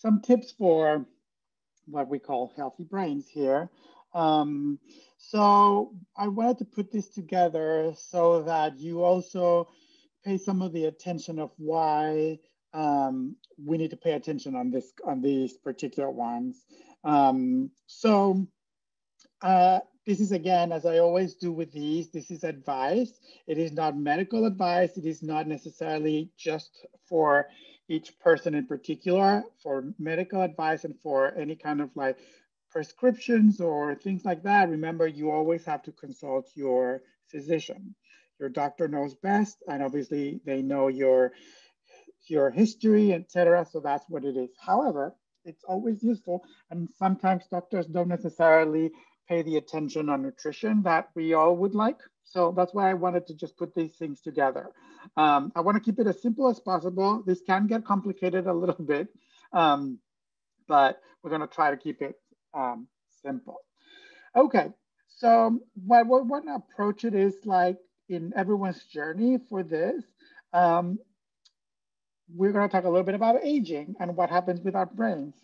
some tips for what we call healthy brains here. Um, so I wanted to put this together so that you also pay some of the attention of why we need to pay attention on these particular ones. So this is, again, as I always do with these, this is advice. It is not medical advice. It is not necessarily just for each person in particular. For medical advice and for any kind of like prescriptions or things like that, remember, you always have to consult your physician. Your doctor knows best, and obviously they know your history, etc. So that's what it is. However, it's always useful, and sometimes doctors don't necessarily pay the attention on nutrition that we all would like. So that's why I wanted to just put these things together. I want to keep it as simple as possible. This can get complicated a little bit, but we're going to try to keep it simple. Okay, so what we want to approach it is like in everyone's journey for this. Um, we're going to talk a little bit about aging and what happens with our brains.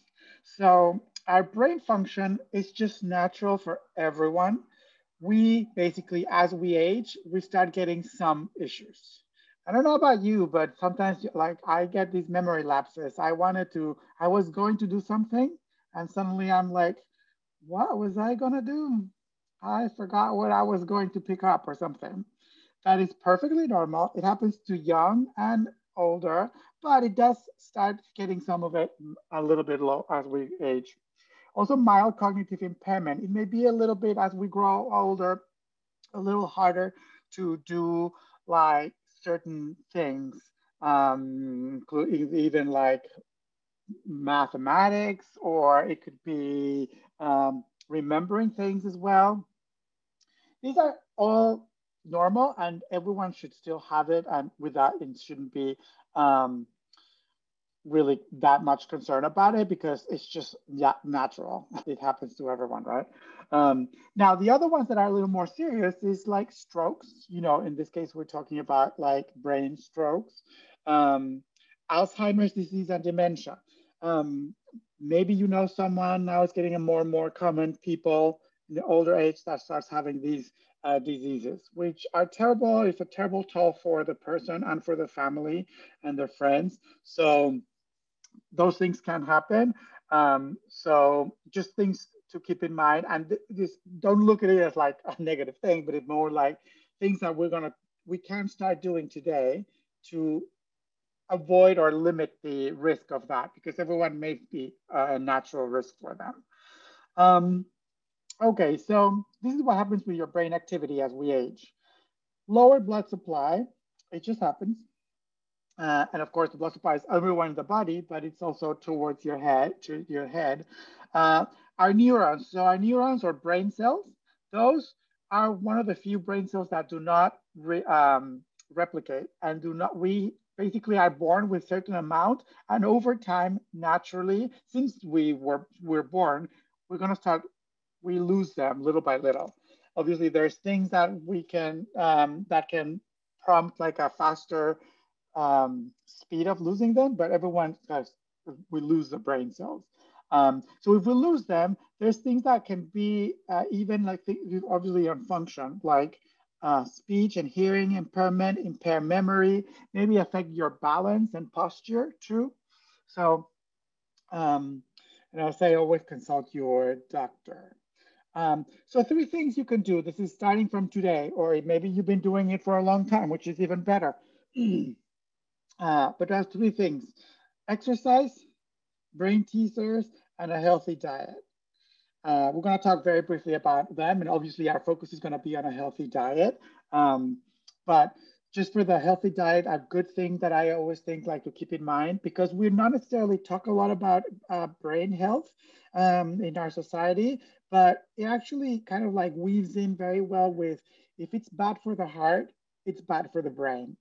So our brain function is just natural for everyone. We basically, as we age, we start getting some issues. I don't know about you, but sometimes like I get these memory lapses. I was going to do something and suddenly I'm like, what was I going to do? I forgot what I was going to pick up or something. That is perfectly normal. It happens to young and older, but it does start getting some of it a little bit low as we age. Also, mild cognitive impairment. It may be a little bit as we grow older, a little harder to do like certain things, including even like mathematics, or it could be remembering things as well. These are all normal, and everyone should still have it. And with that, it shouldn't be um, really that much concern about it because it's just natural. It happens to everyone, right? Now, the other ones that are a little more serious is like strokes. You know, in this case, we're talking about like brain strokes, um, Alzheimer's disease, and dementia. Um, Maybe you know someone now is getting a more and more common people in the older age that starts having these diseases, which are terrible. It's a terrible toll for the person and for the family and their friends. So those things can happen. So just things to keep in mind, and just don't look at it as like a negative thing, but it's more like things that we can start doing today to avoid or limit the risk of that, because everyone may be a natural risk for them. Um, okay, so this is what happens with your brain activity as we age. Lower blood supply, it just happens. And of course, the blood supply is everywhere in the body, but it's also towards your head, to your head. Uh, our neurons, so our neurons or brain cells, those are one of the few brain cells that do not replicate and do not, we basically are born with certain amount. And over time, naturally, since we're born, we're going to start, we lose them little by little. Obviously, there's things that can prompt like a faster speed of losing them, but everyone says we lose the brain cells. So if we lose them, there's things that can be even like obviously on function, like speech and hearing impairment, impair memory, maybe affect your balance and posture too. So, and I'll say always consult your doctor. So 3 things you can do. This is starting from today, or maybe you've been doing it for a long time, which is even better. But there's 3 things: exercise, brain teasers, and a healthy diet. We're going to talk very briefly about them, and obviously our focus is going to be on a healthy diet. But just for the healthy diet, a good thing that I always think like to keep in mind, because we're not necessarily talk a lot about brain health in our society, but it actually kind of like weaves in very well with, if it's bad for the heart, it's bad for the brain.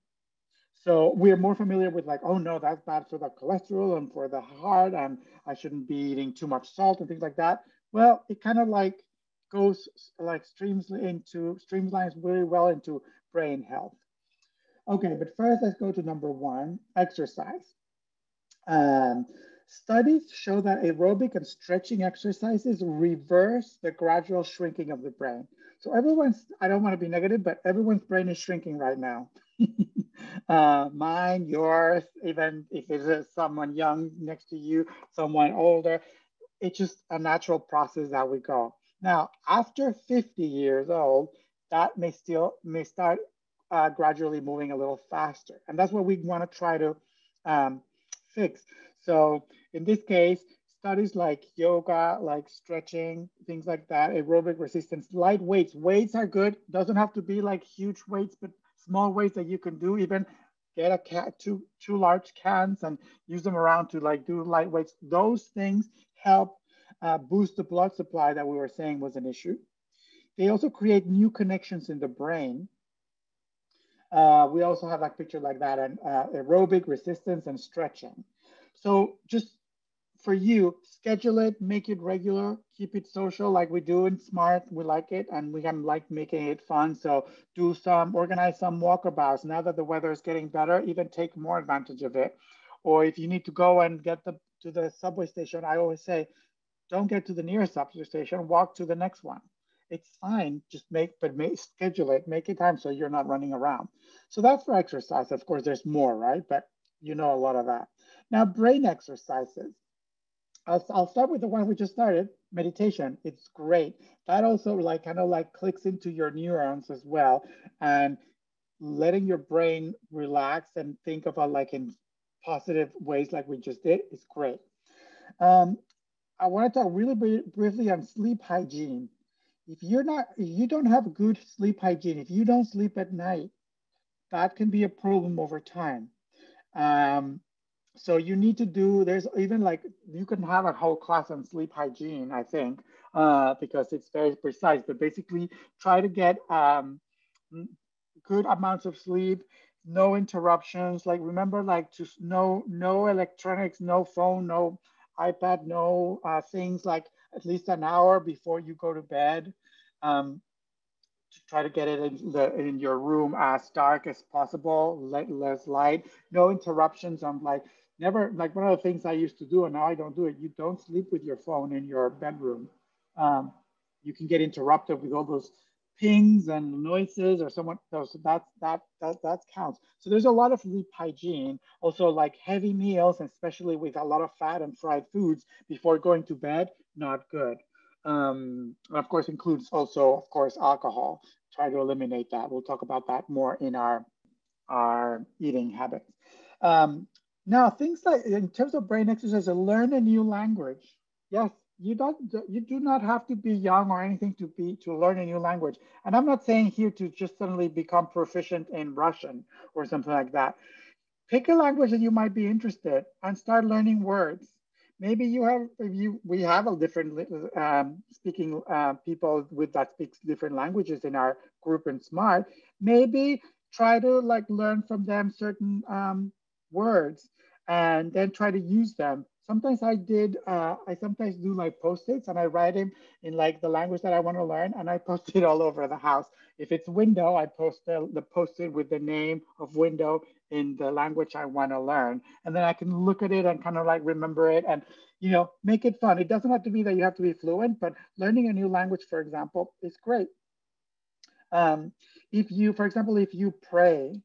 So we're more familiar with like, oh no, that's bad for the cholesterol and for the heart, and I shouldn't be eating too much salt and things like that. Well, it kind of like goes like streamlines really well into brain health. Okay, but first let's go to number 1, exercise. Um, Studies show that aerobic and stretching exercises reverse the gradual shrinking of the brain. So everyone's, I don't want to be negative, but everyone's brain is shrinking right now. Mine, yours, even if it's someone young next to you, someone older, it's just a natural process that we go. Now, after 50 years old, that may start gradually moving a little faster, and that's what we want to try to fix. So in this case, studies like yoga, like stretching, things like that, aerobic resistance, light weights. Weights are good. Doesn't have to be like huge weights, but small weights that you can do. Even get two large cans and use them around to like do light weights. Those things help boost the blood supply that we were saying was an issue. They also create new connections in the brain. We also have a picture like that, and aerobic resistance and stretching. So just for you, schedule it, make it regular, keep it social like we do in SMART. We like it, and we can like making it fun. So organize some walkabouts. Now that the weather is getting better, even take more advantage of it. Or if you need to go and get to the subway station, I always say, don't get to the nearest subway station, walk to the next one. It's fine, just schedule it, make it time so you're not running around. So that's for exercise. Of course, there's more, right? But you know a lot of that. Now, brain exercises. I'll start with the one we just started, meditation. It's great. That also like kind of like clicks into your neurons as well, and letting your brain relax and think about like in positive ways like we just did is great. I want to talk really briefly on sleep hygiene. If you don't have good sleep hygiene, if you don't sleep at night, that can be a problem over time. So you need to there's even like, you can have a whole class on sleep hygiene, I think, because it's very precise, but basically try to get good amounts of sleep, no interruptions. Like remember, like no electronics, no phone, no iPad, no things like at least an hour before you go to bed. To try to get it in your room as dark as possible, less light, no interruptions. I'm like never like one of the things I used to do, and now I don't do it. You don't sleep with your phone in your bedroom. You can get interrupted with all those pings and noises or someone. So that counts. So there's a lot of sleep hygiene. Also, like heavy meals, especially with a lot of fat and fried foods before going to bed, not good. Of course, includes also, of course, alcohol. Try to eliminate that. We'll talk about that more in our eating habits. Now, things like in terms of brain exercise, learn a new language. Yes, you do not have to be young or anything to learn a new language. And I'm not saying here to just suddenly become proficient in Russian or something like that. Pick a language that you might be interested and start learning words. Maybe we have a different speaking people that speaks different languages in our group in SMART. Maybe try to like learn from them certain words and then try to use them. Sometimes I sometimes do like post-its and I write them in like the language that I want to learn, and I post it all over the house. If it's window, I post the post-it with the name of window in the language I want to learn. And then I can look at it and kind of like remember it and, make it fun. It doesn't have to be that you have to be fluent, but learning a new language, for example, is great. For example, if you pray,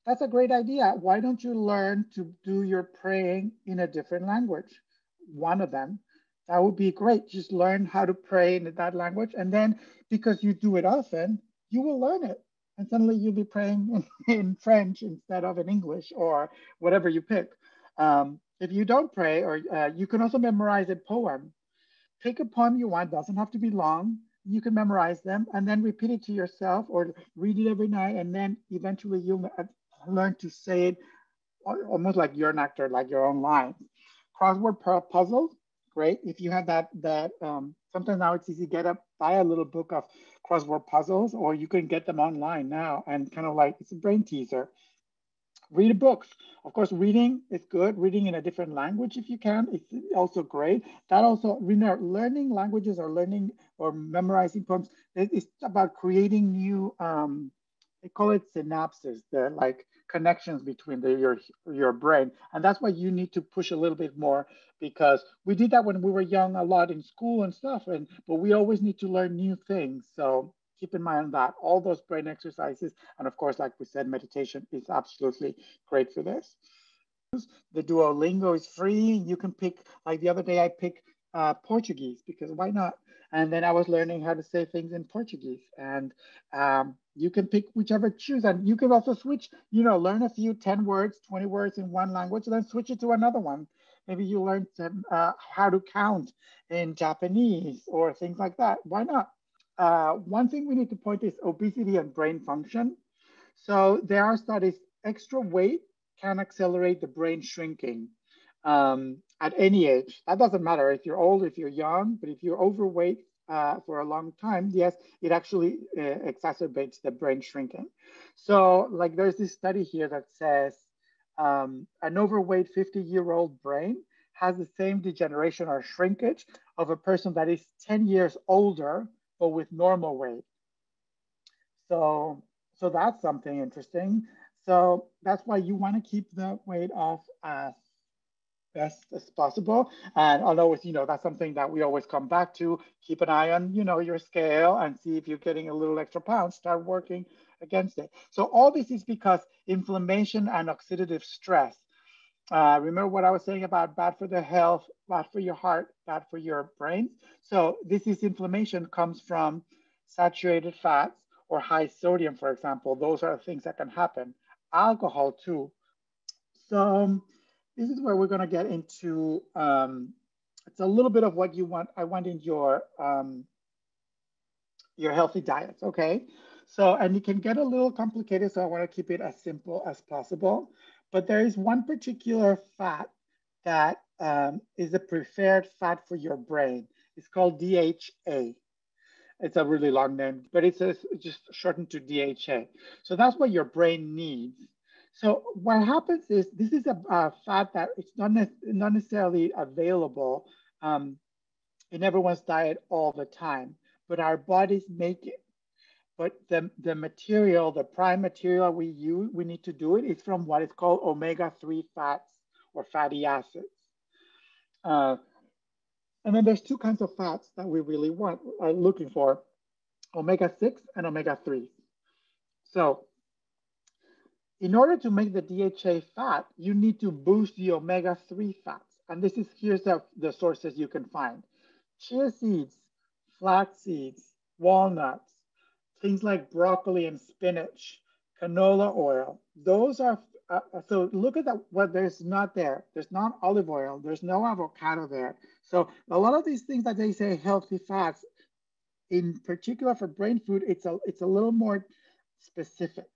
that's a great idea. Why don't you learn to do your praying in a different language? One of them. That would be great. Just learn how to pray in that language. And then because you do it often, you will learn it. And suddenly you'll be praying in French instead of in English or whatever you pick. If you don't pray, or you can also memorize a poem. Pick a poem you want, doesn't have to be long. You can memorize them and then repeat it to yourself or read it every night. And then eventually you'll learn to say it almost like you're an actor, like your own lines. Crossword puzzles, great. If you have that sometimes now it's easy to buy a little book of crossword puzzles, or you can get them online now and kind of like, it's a brain teaser. Read books. Of course, reading is good. Reading in a different language, if you can, it's also great. That also, learning languages or learning or memorizing poems, it's about creating new they call it synapses. They're like connections between your brain, and that's why you need to push a little bit more, because we did that when we were young a lot in school and stuff, and but we always need to learn new things. So keep in mind that all those brain exercises, and of course, like we said, meditation is absolutely great for this. The Duolingo is free. You can pick, like the other day, I picked Portuguese because why not? And then I was learning how to say things in Portuguese. And you can pick whichever choose. And you can also switch, learn a few 10 words, 20 words in one language, and then switch it to another one. Maybe you learn how to count in Japanese or things like that. Why not? One thing we need to point is obesity and brain function. So there are studies, extra weight can accelerate the brain shrinking at any age. That doesn't matter if you're old, if you're young, but if you're overweight for a long time, yes, it actually exacerbates the brain shrinking. So like there's this study here that says an overweight 50-year-old brain has the same degeneration or shrinkage of a person that is 10 years older, but with normal weight. So that's something interesting. So that's why you want to keep the weight off as best as possible. And although that's something that we always come back to, keep an eye on, your scale and see if you're getting a little extra pounds, start working against it. So all this is because inflammation and oxidative stress. Remember what I was saying about bad for the health, bad for your heart, bad for your brain. So this is inflammation comes from saturated fats or high sodium, for example. Those are things that can happen. Alcohol too. So this is where we're going to get into. It's a little bit of what you want. I want in your healthy diets. Okay. So, and it can get a little complicated. So I want to keep it as simple as possible. But there is one particular fat that is a preferred fat for your brain. It's called DHA. It's a really long name, but it's just shortened to DHA. So that's what your brain needs. So what happens is this is a fat that it's not necessarily available in everyone's diet all the time, but our bodies make it. But the material, the prime material we need to do it is from what is called omega-3 fats or fatty acids. And then there's two kinds of fats that we really are looking for, omega-6 and omega-3. So in order to make the DHA fat, you need to boost the omega-3 fats. And here's the sources you can find. Chia seeds, flax seeds, walnuts, things like broccoli and spinach, canola oil. Those are, so look at what there's not there. There's not olive oil. There's no avocado there. So a lot of these things that they say healthy fats, in particular for brain food, it's a little more specific.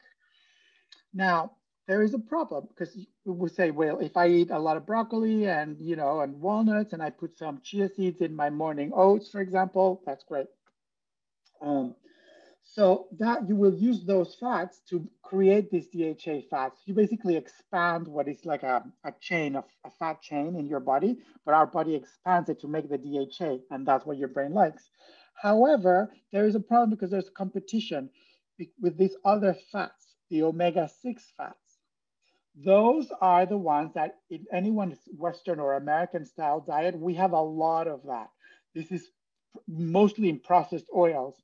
Now, there is a problem because we would say, well, if I eat a lot of broccoli and, and walnuts and I put some chia seeds in my morning oats, for example, that's great. So that you will use those fats to create these DHA fats. You basically expand what is like a chain of a fat chain in your body, but our body expands it to make the DHA, and that's what your brain likes. However, there is a problem because there's competition with these other fats, the omega-6 fats. Those are the ones that in anyone's Western or American style diet, we have a lot of that. This is mostly in processed oils.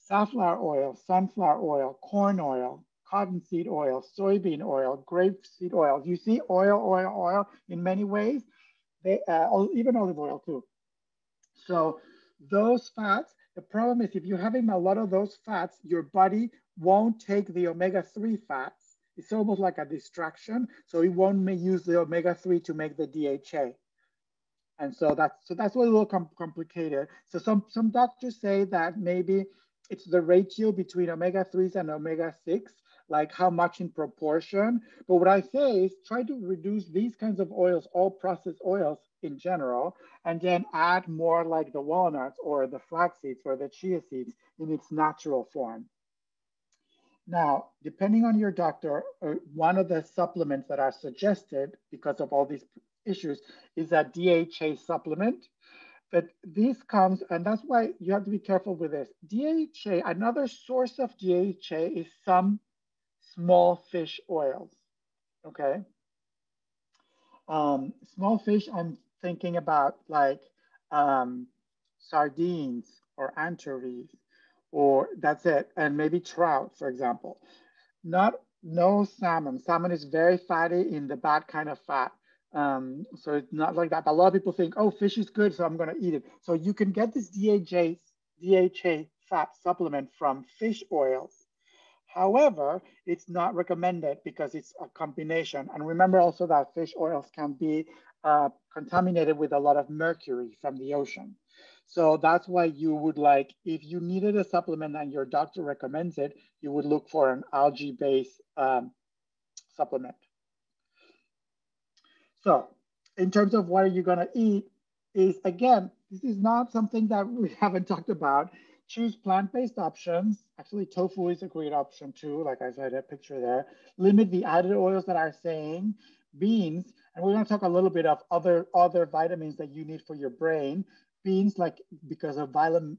Safflower oil, sunflower oil, corn oil, cottonseed oil, soybean oil, grapeseed oil. You see oil in many ways, even olive oil too. So those fats, the problem is if you're having a lot of those fats, your body won't take the omega-3 fats. It's almost like a distraction. So it won't use the omega-3 to make the DHA. And so that's a little complicated. So some doctors say that maybe it's the ratio between omega-3s and omega-6, like how much in proportion. But what I say is try to reduce these kinds of oils, all processed oils in general, and then add more like the walnuts or the flax seeds or the chia seeds in its natural form. Now, depending on your doctor, one of the supplements that are suggested because of all these issues is a DHA supplement. But this comes, and that's why you have to be careful with this. DHA, another source of DHA is some small fish oils. Okay. Small fish, I'm thinking about like um, sardines or anchovies, or that's it, and maybe trout, for example. Not no salmon. Salmon is very fatty in the bad kind of fat. So it's not like that. But a lot of people think, oh, fish is good, so I'm going to eat it. So you can get this DHA fat supplement from fish oils. However, it's not recommended because it's a combination. And remember also that fish oils can be contaminated with a lot of mercury from the ocean. So that's why you would like, if you needed a supplement and your doctor recommends it, you would look for an algae-based supplement. So in terms of what are you going to eat is, again, this is not something that we haven't talked about. Choose plant-based options. Actually, tofu is a great option too. Like I said, a picture there. Limit the added oils that are saying beans. And we're going to talk a little bit of other vitamins that you need for your brain. Beans, like because of vitamin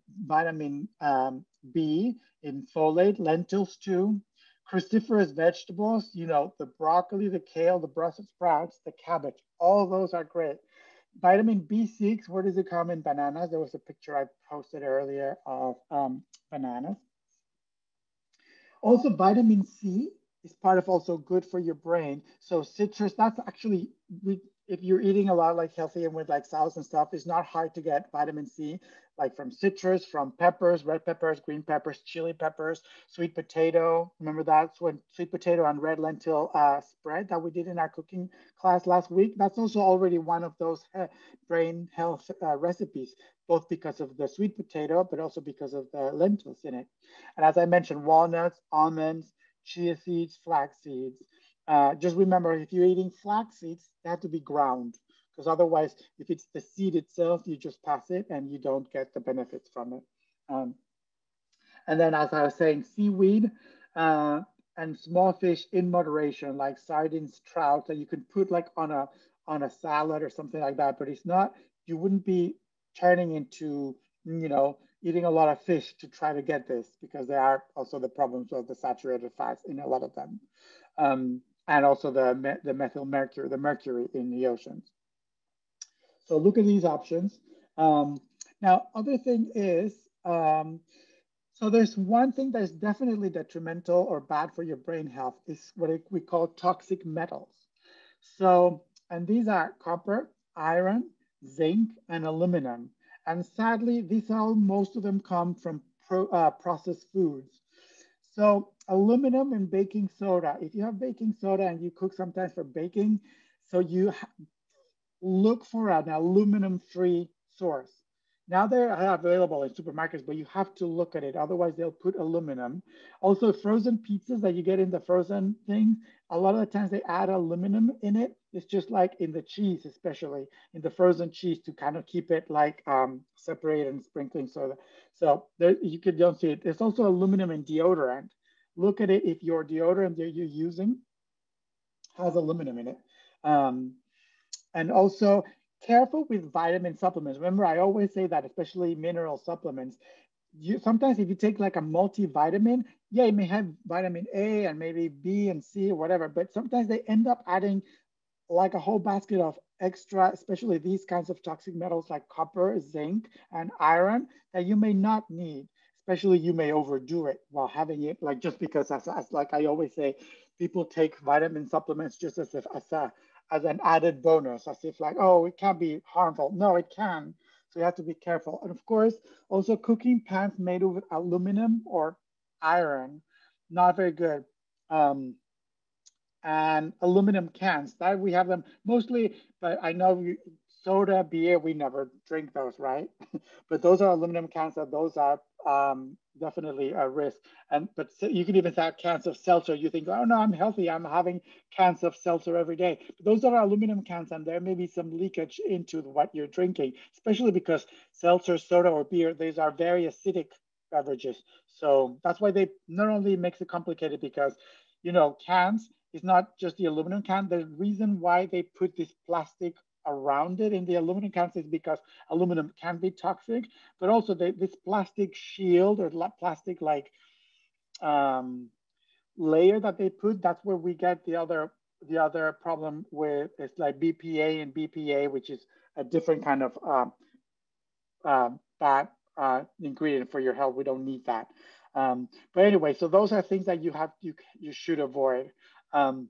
B in folate, lentils too, cruciferous vegetables, you know, the broccoli, the kale, the Brussels sprouts, the cabbage, all those are great. Vitamin B6, where does it come in bananas? There was a picture I posted earlier of bananas. Also, vitamin C is part of also good for your brain. So citrus, that's actually, if you're eating a lot like healthy and with like salads and stuff, it's not hard to get vitamin C, like from citrus, from peppers, red peppers, green peppers, chili peppers, sweet potato. Remember that's when sweet potato and red lentil spread that we did in our cooking class last week. That's also already one of those brain health recipes, both because of the sweet potato, but also because of the lentils in it. And as I mentioned, walnuts, almonds, chia seeds, flax seeds. Just remember, if you're eating flax seeds, they have to be ground, because otherwise, if it's the seed itself, you just pass it and you don't get the benefits from it. Um, and then, as I was saying, seaweed and small fish in moderation, like sardines, trout, that you can put like on a salad or something like that. But it's not. You wouldn't be turning into, you know, eating a lot of fish to try to get this, because there are also the problems of the saturated fats in a lot of them, and also the methyl mercury, the mercury in the oceans. So look at these options. Um, Now, other thing is, so there's one thing that is definitely detrimental or bad for your brain health is what we call toxic metals. So, and these are copper, iron, zinc, and aluminum. And sadly, these all, most of them come from processed foods. So aluminum and baking soda, if you have baking soda and you cook sometimes for baking, so you look for an aluminum-free source. Now they're available in supermarkets, but you have to look at it. Otherwise, they'll put aluminum. Also, frozen pizzas that you get in the frozen thing, a lot of the times they add aluminum in it. It's just like in the cheese, especially in the frozen cheese, to kind of keep it like separated and sprinkling soda. So there, you could don't see it. There's also aluminum in deodorant. Look at it if your deodorant that you're using has aluminum in it. Um, and also careful with vitamin supplements. Remember, I always say that, especially mineral supplements. You sometimes if you take like a multivitamin, yeah, it may have vitamin A and maybe B and C or whatever, but sometimes they end up adding like a whole basket of extra, especially these kinds of toxic metals like copper, zinc, and iron that you may not need. Especially you may overdo it while having it, like just because, as like I always say, people take vitamin supplements just as if as an added bonus, as if like, oh, it can't be harmful. No, it can. So you have to be careful. And of course, also cooking pans made with aluminum or iron, not very good. Um, and aluminum cans. That we have them mostly, but I know soda, beer, we never drink those, right? But those are aluminum cans, and those are definitely a risk. And but you can even have cans of seltzer. You think, oh no, I'm healthy. I'm having cans of seltzer every day. But those are aluminum cans, and there may be some leakage into what you're drinking, especially because seltzer, soda, or beer, these are very acidic beverages. So that's why they not only makes it complicated because cans is not just the aluminum can. The reason why they put this plastic around it in the aluminum cans is because aluminum can be toxic, but also this plastic shield or plastic like um, layer that they put, that's where we get the other problem with, it's like BPA and BPA, which is a different kind of bad ingredient for your health. We don't need that. But anyway, so those are things that you should avoid. Um,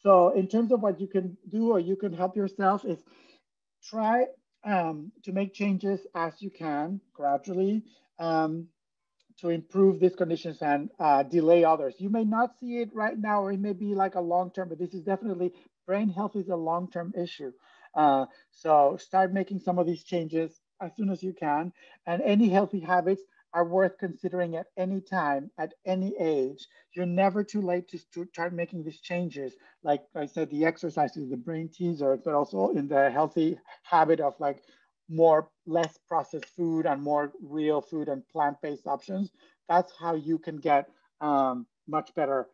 so in terms of what you can do or you can help yourself is try to make changes as you can gradually. To improve these conditions and delay others. You may not see it right now, or it may be like a long term, but this is definitely, brain health is a long term issue. So start making some of these changes as soon as you can. And any healthy habits are worth considering at any time, at any age. You're never too late to start making these changes. Like I said, the exercises, the brain teaser, but also in the healthy habit of like less processed food and more real food and plant-based options. That's how you can get much better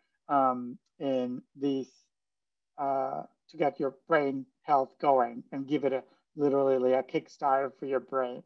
in these to get your brain health going and give it a literally a kickstart for your brain.